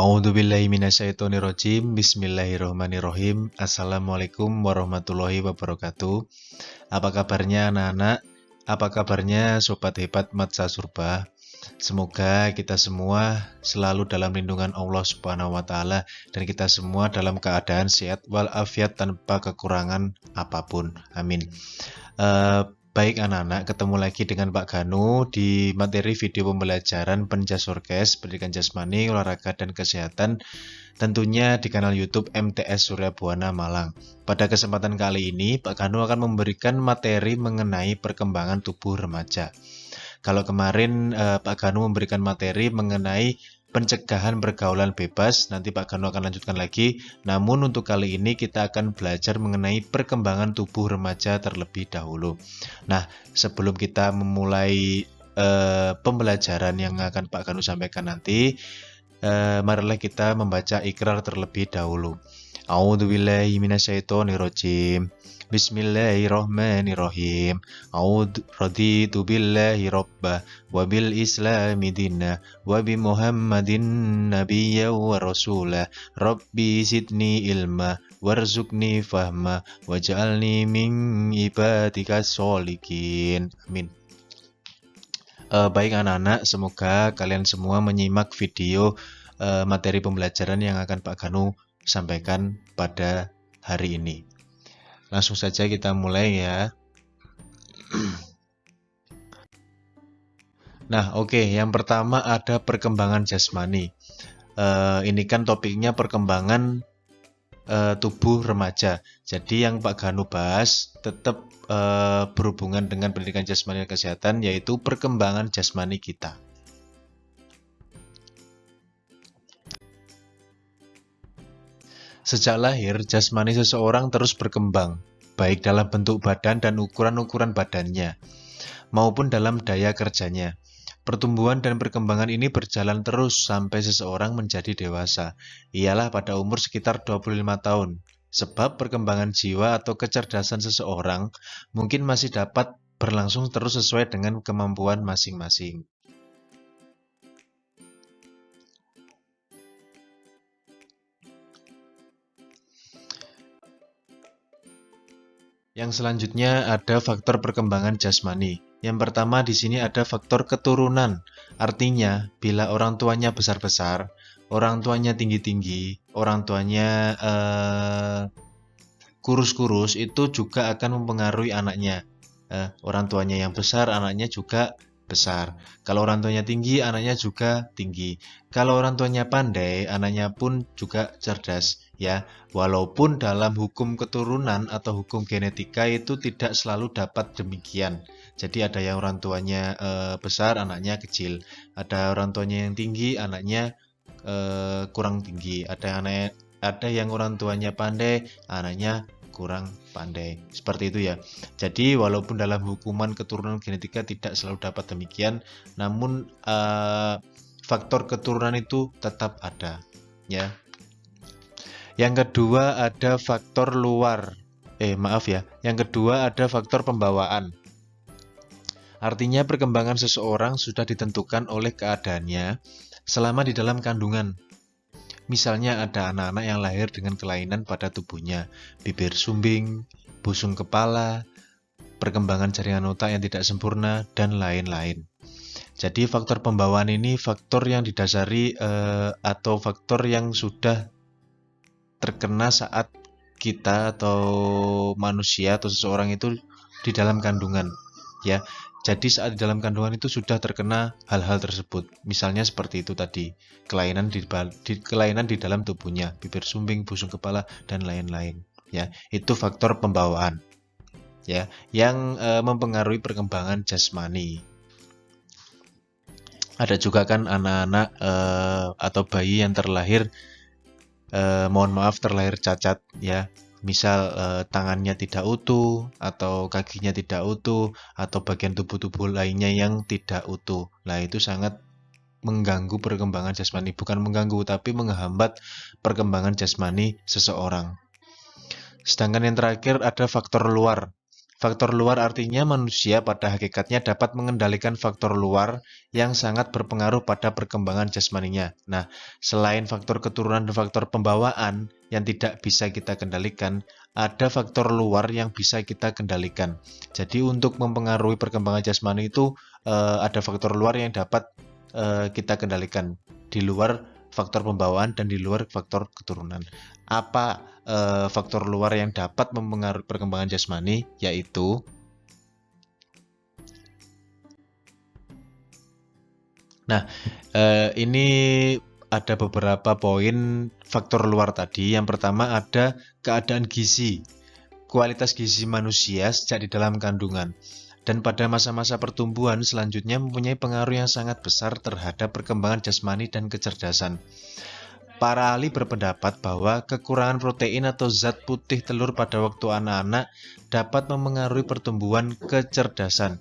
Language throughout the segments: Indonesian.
A'udzubillahi minasyaitonirrajim. Bismillahirrahmanirrahim. Assalamualaikum warahmatullahi wabarakatuh. Apa kabarnya anak-anak? Apa kabarnya sobat hebat Matsa Surba? Semoga kita semua selalu dalam lindungan Allah Subhanahu wa taala dan kita semua dalam keadaan sehat walafiat tanpa kekurangan apapun. Amin. Baik anak-anak, ketemu lagi dengan Pak Ganu di materi video pembelajaran Penjasorkes, Pendidikan Jasmani, Olahraga dan Kesehatan, tentunya di kanal YouTube MTS Surya Buana Malang. Pada kesempatan kali ini, Pak Ganu akan memberikan materi mengenai perkembangan tubuh remaja. Kalau kemarin Pak Ganu memberikan materi mengenai pencegahan pergaulan bebas, nanti Pak Ganu akan lanjutkan lagi. Namun untuk kali ini kita akan belajar mengenai perkembangan tubuh remaja terlebih dahulu. Nah, sebelum kita memulai pembelajaran yang akan Pak Ganu sampaikan nanti, marilah kita membaca ikrar terlebih dahulu. A'udzubillahi minasyaitonirrajim. Bismillahirrahmanirrahim. Raditu billahi rabbah wa bil islami dinna wa bi Muhammadin nabiyya wa rasulah. Rabbi zidni ilma warzuqni fahma waj'alni min ibadikas sholihin. Amin. Baik anak-anak, semoga kalian semua menyimak video materi pembelajaran yang akan Pak Ganu sampaikan pada hari ini. Langsung saja kita mulai ya. Nah, oke. Yang pertama ada perkembangan jasmani. Ini kan topiknya perkembangan tubuh remaja. Jadi yang Pak Ganu bahas tetap berhubungan dengan pendidikan jasmani dan kesehatan, yaitu perkembangan jasmani kita. Sejak lahir, jasmani seseorang terus berkembang, baik dalam bentuk badan dan ukuran-ukuran badannya, maupun dalam daya kerjanya. Pertumbuhan dan perkembangan ini berjalan terus sampai seseorang menjadi dewasa, ialah pada umur sekitar 25 tahun. Sebab perkembangan jiwa atau kecerdasan seseorang mungkin masih dapat berlangsung terus sesuai dengan kemampuan masing-masing. Yang selanjutnya ada faktor perkembangan jasmani. Yang pertama di sini ada faktor keturunan. Artinya, bila orang tuanya besar-besar, orang tuanya tinggi-tinggi, orang tuanya kurus-kurus, itu juga akan mempengaruhi anaknya. Orang tuanya yang besar, anaknya juga besar. Kalau orang tuanya tinggi, anaknya juga tinggi. Kalau orang tuanya pandai, anaknya pun juga cerdas. Ya, walaupun dalam hukum keturunan atau hukum genetika itu tidak selalu dapat demikian. Jadi ada yang orang tuanya besar, anaknya kecil. Ada orang tuanya yang tinggi, anaknya kurang tinggi. Ada yang orang tuanya pandai, anaknya kurang pandai. Seperti itu ya. Jadi walaupun dalam hukuman keturunan genetika tidak selalu dapat demikian, namun faktor keturunan itu tetap ada, ya. Yang kedua ada faktor luar. Yang kedua ada faktor pembawaan. Artinya perkembangan seseorang sudah ditentukan oleh keadaannya selama di dalam kandungan. Misalnya ada anak-anak yang lahir dengan kelainan pada tubuhnya, bibir sumbing, busung kepala, perkembangan jaringan otak yang tidak sempurna, dan lain-lain. Jadi faktor pembawaan ini faktor yang didasari atau faktor yang sudah terkena saat kita atau manusia atau seseorang itu di dalam kandungan, ya. Jadi saat di dalam kandungan itu sudah terkena hal-hal tersebut. Misalnya seperti itu tadi, kelainan di dalam tubuhnya, bibir sumbing, busung kepala, dan lain-lain, ya. Itu faktor pembawaan, ya, yang mempengaruhi perkembangan jasmani. Ada juga kan anak-anak atau bayi yang terlahir terlahir cacat, ya. Misal tangannya tidak utuh atau kakinya tidak utuh atau bagian tubuh lainnya yang tidak utuh. Nah, itu sangat mengganggu perkembangan jasmani, bukan mengganggu tapi menghambat perkembangan jasmani seseorang. Sedangkan yang terakhir ada faktor luar. Faktor luar artinya manusia pada hakikatnya dapat mengendalikan faktor luar yang sangat berpengaruh pada perkembangan jasmaninya. Nah, selain faktor keturunan dan faktor pembawaan yang tidak bisa kita kendalikan, ada faktor luar yang bisa kita kendalikan. Jadi untuk mempengaruhi perkembangan jasmani itu ada faktor luar yang dapat kita kendalikan di luar faktor pembawaan dan di luar faktor keturunan. Apa faktor luar yang dapat mempengaruhi perkembangan jasmani? Yaitu ini ada beberapa poin faktor luar tadi. Yang pertama ada keadaan gizi, kualitas gizi manusia sejak di dalam kandungan. Dan pada masa-masa pertumbuhan selanjutnya mempunyai pengaruh yang sangat besar terhadap perkembangan jasmani dan kecerdasan. Para ahli berpendapat bahwa kekurangan protein atau zat putih telur pada waktu anak-anak dapat mempengaruhi pertumbuhan kecerdasan.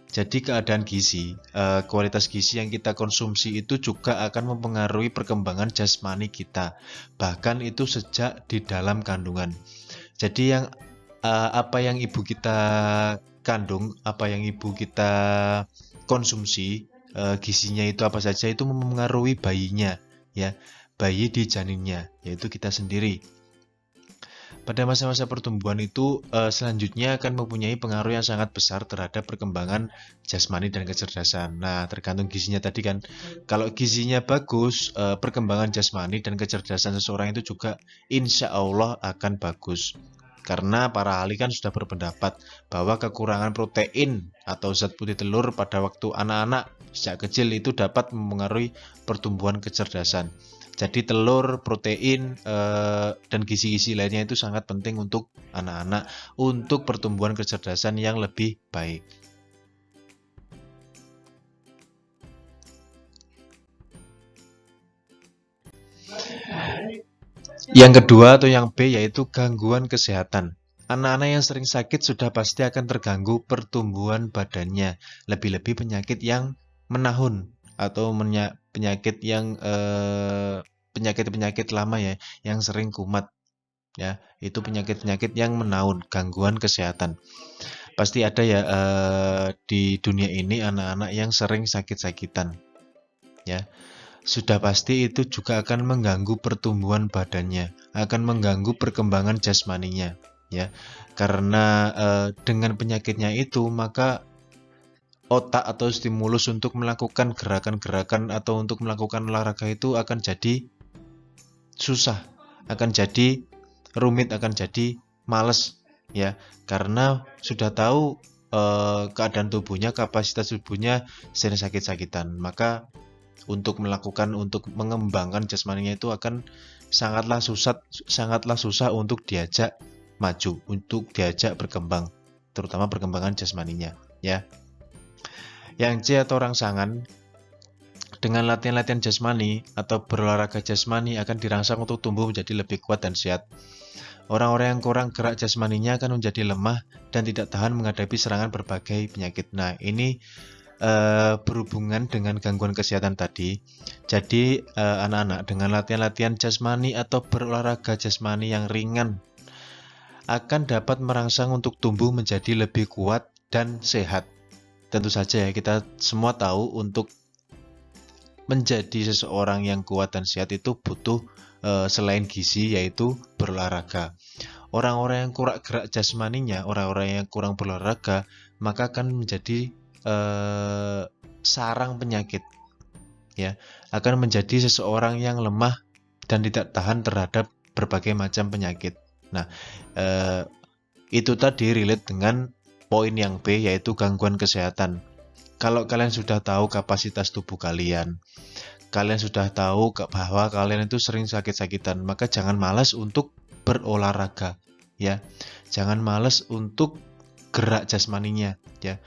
Jadi keadaan gizi, kualitas gizi yang kita konsumsi itu juga akan mempengaruhi perkembangan jasmani kita. Bahkan itu sejak di dalam kandungan. Jadi apa yang ibu kita kandung, apa yang ibu kita konsumsi, gizinya itu apa saja itu mempengaruhi bayinya, ya. Bayi di janinnya, yaitu kita sendiri. Pada masa-masa pertumbuhan itu selanjutnya akan mempunyai pengaruh yang sangat besar terhadap perkembangan jasmani dan kecerdasan. Nah, tergantung gizinya tadi kan. Kalau gizinya bagus, perkembangan jasmani dan kecerdasan seseorang itu juga insya Allah akan bagus. Karena para ahli kan sudah berpendapat bahwa kekurangan protein atau zat putih telur pada waktu anak-anak sejak kecil itu dapat mempengaruhi pertumbuhan kecerdasan. Jadi telur, protein, dan gizi-gizi lainnya itu sangat penting untuk anak-anak untuk pertumbuhan kecerdasan yang lebih baik. Yang kedua atau yang B yaitu gangguan kesehatan. Anak-anak yang sering sakit sudah pasti akan terganggu pertumbuhan badannya, lebih-lebih penyakit yang menahun atau penyakit yang penyakit-penyakit lama ya, yang sering kumat ya, itu penyakit-penyakit yang menahun, gangguan kesehatan. Pasti ada ya di dunia ini anak-anak yang sering sakit-sakitan ya. Sudah pasti itu juga akan mengganggu pertumbuhan badannya, akan mengganggu perkembangan jasmaninya ya. Karena dengan penyakitnya itu maka otak atau stimulus untuk melakukan gerakan-gerakan atau untuk melakukan olahraga itu akan jadi susah, akan jadi rumit, akan jadi males ya, karena sudah tahu keadaan tubuhnya, kapasitas tubuhnya sering sakit-sakitan, maka untuk mengembangkan jasmaninya itu akan sangatlah susah untuk diajak maju, untuk diajak berkembang, terutama perkembangan jasmaninya ya. Yang C atau rangsangan, dengan latihan-latihan jasmani atau berolahraga jasmani akan dirangsang untuk tumbuh menjadi lebih kuat dan sehat. Orang-orang yang kurang gerak jasmaninya akan menjadi lemah dan tidak tahan menghadapi serangan berbagai penyakit. Nah, ini berhubungan dengan gangguan kesehatan tadi. Jadi anak-anak dengan latihan-latihan jasmani atau berolahraga jasmani yang ringan akan dapat merangsang untuk tumbuh menjadi lebih kuat dan sehat. Tentu saja ya, kita semua tahu untuk menjadi seseorang yang kuat dan sehat itu butuh selain gizi yaitu berolahraga. Orang-orang yang kurang gerak jasmaninya, orang-orang yang kurang berolahraga, maka akan menjadi sarang penyakit ya, akan menjadi seseorang yang lemah dan tidak tahan terhadap berbagai macam penyakit. Nah, itu tadi relate dengan poin yang B yaitu gangguan kesehatan. Kalau kalian sudah tahu kapasitas tubuh kalian sudah tahu bahwa kalian itu sering sakit-sakitan, maka jangan malas untuk berolahraga ya. Jangan malas untuk gerak jasmaninya ya.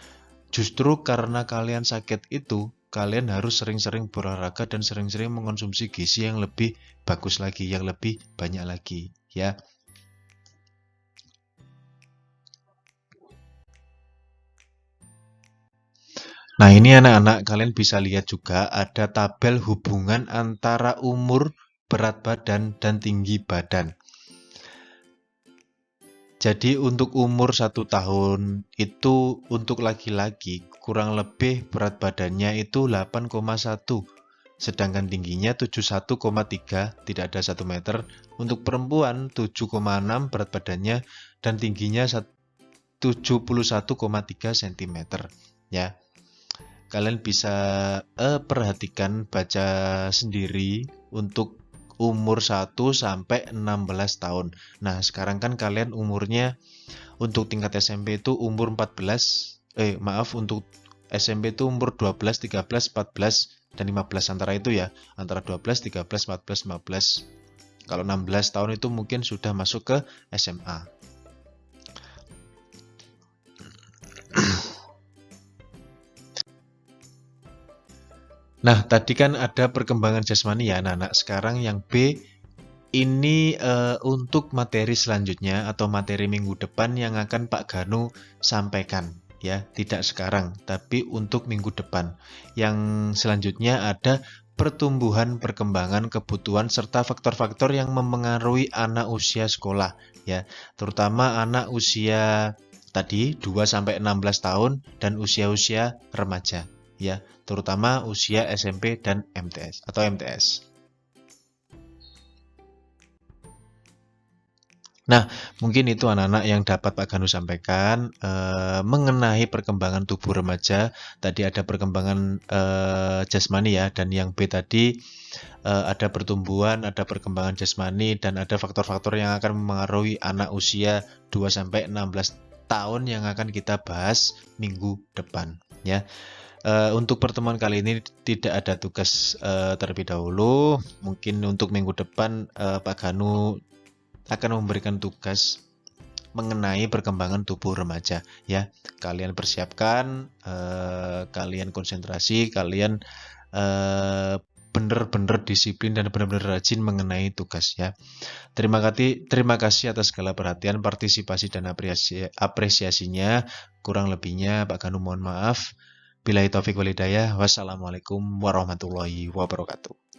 Justru karena kalian sakit itu, kalian harus sering-sering berolahraga dan sering-sering mengonsumsi gizi yang lebih bagus lagi, yang lebih banyak lagi ya. Nah, ini anak-anak, kalian bisa lihat juga ada tabel hubungan antara umur, berat badan, dan tinggi badan. Jadi untuk umur 1 tahun itu untuk laki-laki kurang lebih berat badannya itu 8,1, sedangkan tingginya 71,3, tidak ada 1 meter. Untuk perempuan 7,6 berat badannya dan tingginya 71,3 cm. Ya, kalian bisa perhatikan, baca sendiri untuk umur 1 sampai 16 tahun. Nah, sekarang kan kalian umurnya untuk tingkat SMP itu umur 14, untuk SMP itu umur 12, 13, 14, dan 15 antara itu ya. Antara 12, 13, 14, 15. Kalau 16 tahun itu mungkin sudah masuk ke SMA. Nah, tadi kan ada perkembangan jasmani ya anak-anak. Sekarang yang B ini untuk materi selanjutnya atau materi minggu depan yang akan Pak Ganu sampaikan ya, tidak sekarang, tapi untuk minggu depan. Yang selanjutnya ada pertumbuhan, perkembangan, kebutuhan serta faktor-faktor yang mempengaruhi anak usia sekolah ya, terutama anak usia tadi 2 sampai 16 tahun dan usia-usia remaja ya, terutama usia SMP dan MTS atau MTS. Nah, mungkin itu anak-anak yang dapat Pak Ganu sampaikan mengenai perkembangan tubuh remaja. Tadi ada perkembangan jasmani ya, dan yang B tadi ada pertumbuhan, ada perkembangan jasmani, dan ada faktor-faktor yang akan mempengaruhi anak usia 2 sampai 16 tahun yang akan kita bahas minggu depan ya. Untuk pertemuan kali ini tidak ada tugas terlebih dahulu. Mungkin untuk minggu depan Pak Ganu akan memberikan tugas mengenai perkembangan tubuh remaja ya. Kalian persiapkan, kalian konsentrasi, kalian benar-benar disiplin dan benar-benar rajin mengenai tugas ya. Terima kasih atas segala perhatian, partisipasi dan apresiasinya. Kurang lebihnya Pak Ganu mohon maaf. Billahi taufik wal hidayah. Wassalamualaikum warahmatullahi wabarakatuh.